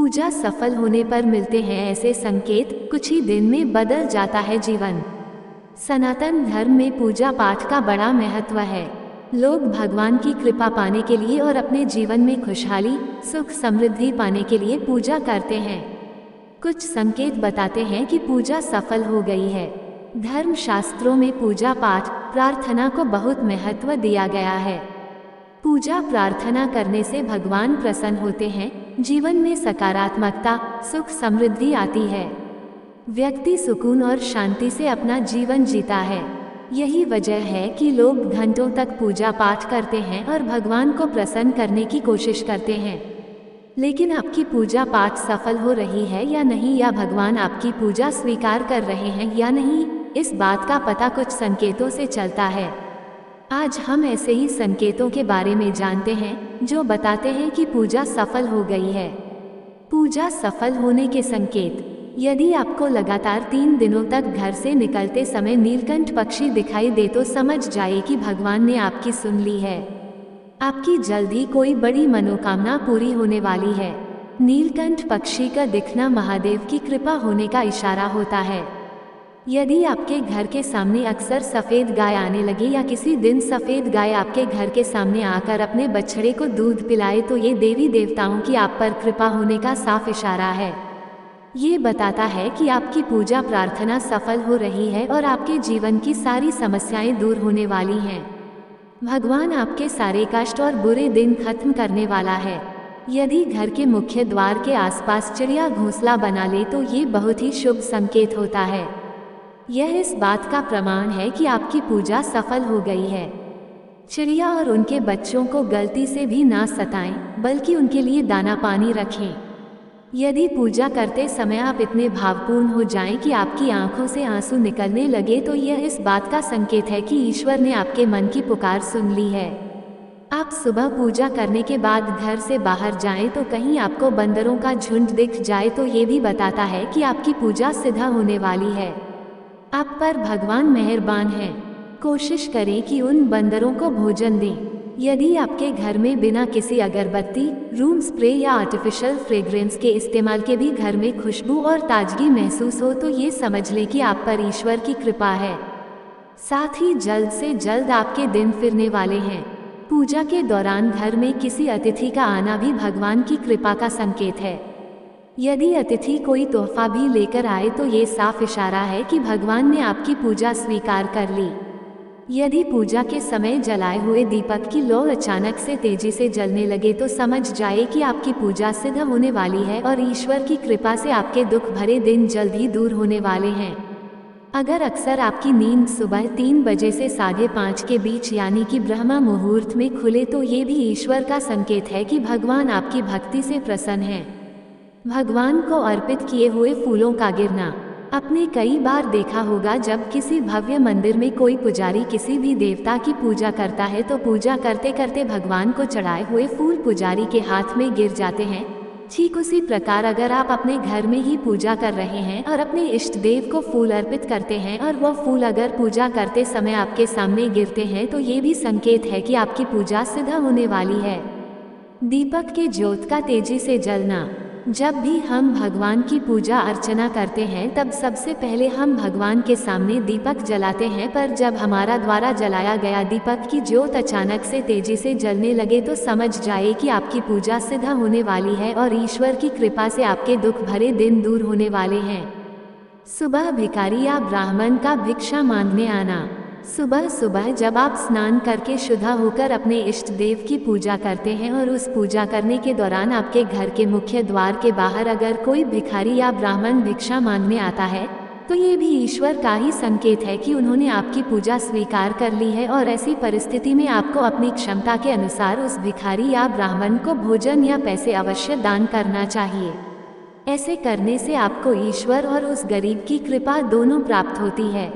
पूजा सफल होने पर मिलते हैं ऐसे संकेत, कुछ ही दिन में बदल जाता है जीवन। सनातन धर्म में पूजा पाठ का बड़ा महत्व है। लोग भगवान की कृपा पाने के लिए और अपने जीवन में खुशहाली, सुख समृद्धि पाने के लिए पूजा करते हैं। कुछ संकेत बताते हैं कि पूजा सफल हो गई है। धर्म शास्त्रों में पूजा पाठ, प्रार्थना को बहुत महत्व दिया गया है। पूजा प्रार्थना करने से भगवान प्रसन्न होते हैं, जीवन में सकारात्मकता, सुख समृद्धि आती है। व्यक्ति सुकून और शांति से अपना जीवन जीता है। यही वजह है कि लोग घंटों तक पूजा पाठ करते हैं और भगवान को प्रसन्न करने की कोशिश करते हैं। लेकिन आपकी पूजा पाठ सफल हो रही है या नहीं, या भगवान आपकी पूजा स्वीकार कर रहे हैं या नहीं, इस बात का पता कुछ संकेतों से चलता है। आज हम ऐसे ही संकेतों के बारे में जानते हैं जो बताते हैं कि पूजा सफल हो गई है। पूजा सफल होने के संकेत। यदि आपको लगातार 3 दिनों तक घर से निकलते समय नीलकंठ पक्षी दिखाई दे तो समझ जाए कि भगवान ने आपकी सुन ली है। आपकी जल्द ही कोई बड़ी मनोकामना पूरी होने वाली है। नीलकंठ पक्षी का दिखना महादेव की कृपा होने का इशारा होता है। यदि आपके घर के सामने अक्सर सफ़ेद गाय आने लगे या किसी दिन सफ़ेद गाय आपके घर के सामने आकर अपने बछड़े को दूध पिलाए तो ये देवी देवताओं की आप पर कृपा होने का साफ इशारा है। ये बताता है कि आपकी पूजा प्रार्थना सफल हो रही है और आपके जीवन की सारी समस्याएं दूर होने वाली हैं। भगवान आपके सारे कष्ट और बुरे दिन खत्म करने वाला है। यदि घर के मुख्य द्वार के आसपास चिड़िया घोंसला बना ले तो ये बहुत ही शुभ संकेत होता है। यह इस बात का प्रमाण है कि आपकी पूजा सफल हो गई है। चिड़िया और उनके बच्चों को गलती से भी ना सताएं, बल्कि उनके लिए दाना पानी रखें। यदि पूजा करते समय आप इतने भावपूर्ण हो जाएं कि आपकी आंखों से आंसू निकलने लगे तो यह इस बात का संकेत है कि ईश्वर ने आपके मन की पुकार सुन ली है। आप सुबह पूजा करने के बाद घर से बाहर जाएं तो कहीं आपको बंदरों का झुंड दिख जाए तो ये भी बताता है कि आपकी पूजा सिद्ध होने वाली है। आप पर भगवान मेहरबान हैं। कोशिश करें कि उन बंदरों को भोजन दें। यदि आपके घर में बिना किसी अगरबत्ती, रूम स्प्रे या आर्टिफिशियल फ्रेग्रेंस के इस्तेमाल के भी घर में खुशबू और ताजगी महसूस हो तो ये समझ लें कि आप पर ईश्वर की कृपा है। साथ ही जल्द से जल्द आपके दिन फिरने वाले हैं। पूजा के दौरान घर में किसी अतिथि का आना भी भगवान की कृपा का संकेत है। यदि अतिथि कोई तोहफा भी लेकर आए तो ये साफ इशारा है कि भगवान ने आपकी पूजा स्वीकार कर ली। यदि पूजा के समय जलाए हुए दीपक की लौ अचानक से तेजी से जलने लगे तो समझ जाए कि आपकी पूजा सिद्ध होने वाली है और ईश्वर की कृपा से आपके दुख भरे दिन जल्द ही दूर होने वाले हैं। अगर अक्सर आपकी नींद सुबह 3 बजे से 5:30 के बीच यानी कि ब्रह्म मुहूर्त में खुले तो ये भी ईश्वर का संकेत है कि भगवान आपकी भक्ति से प्रसन्न हैं। भगवान को अर्पित किए हुए फूलों का गिरना। आपने कई बार देखा होगा जब किसी भव्य मंदिर में कोई पुजारी किसी भी देवता की पूजा करता है तो पूजा करते करते भगवान को चढ़ाए हुए फूल पुजारी के हाथ में गिर जाते हैं। ठीक उसी प्रकार अगर आप अपने घर में ही पूजा कर रहे हैं और अपने इष्ट देव को फूल अर्पित करते हैं और वह फूल अगर पूजा करते समय आपके सामने गिरते हैं तो ये भी संकेत है कि आपकी पूजा सिद्ध होने वाली है। दीपक के ज्योत का तेजी से जलना। जब भी हम भगवान की पूजा अर्चना करते हैं तब सबसे पहले हम भगवान के सामने दीपक जलाते हैं, पर जब हमारा द्वारा जलाया गया दीपक की ज्योत अचानक से तेजी से जलने लगे तो समझ जाए कि आपकी पूजा सिद्ध होने वाली है और ईश्वर की कृपा से आपके दुख भरे दिन दूर होने वाले हैं। सुबह भिखारी या ब्राह्मण का भिक्षा मांगने आना। सुबह सुबह जब आप स्नान करके शुद्ध होकर अपने इष्ट देव की पूजा करते हैं और उस पूजा करने के दौरान आपके घर के मुख्य द्वार के बाहर अगर कोई भिखारी या ब्राह्मण भिक्षा मांगने आता है तो ये भी ईश्वर का ही संकेत है कि उन्होंने आपकी पूजा स्वीकार कर ली है और ऐसी परिस्थिति में आपको अपनी क्षमता के अनुसार उस भिखारी या ब्राह्मण को भोजन या पैसे अवश्य दान करना चाहिए। ऐसे करने से आपको ईश्वर और उस गरीब की कृपा दोनों प्राप्त होती है।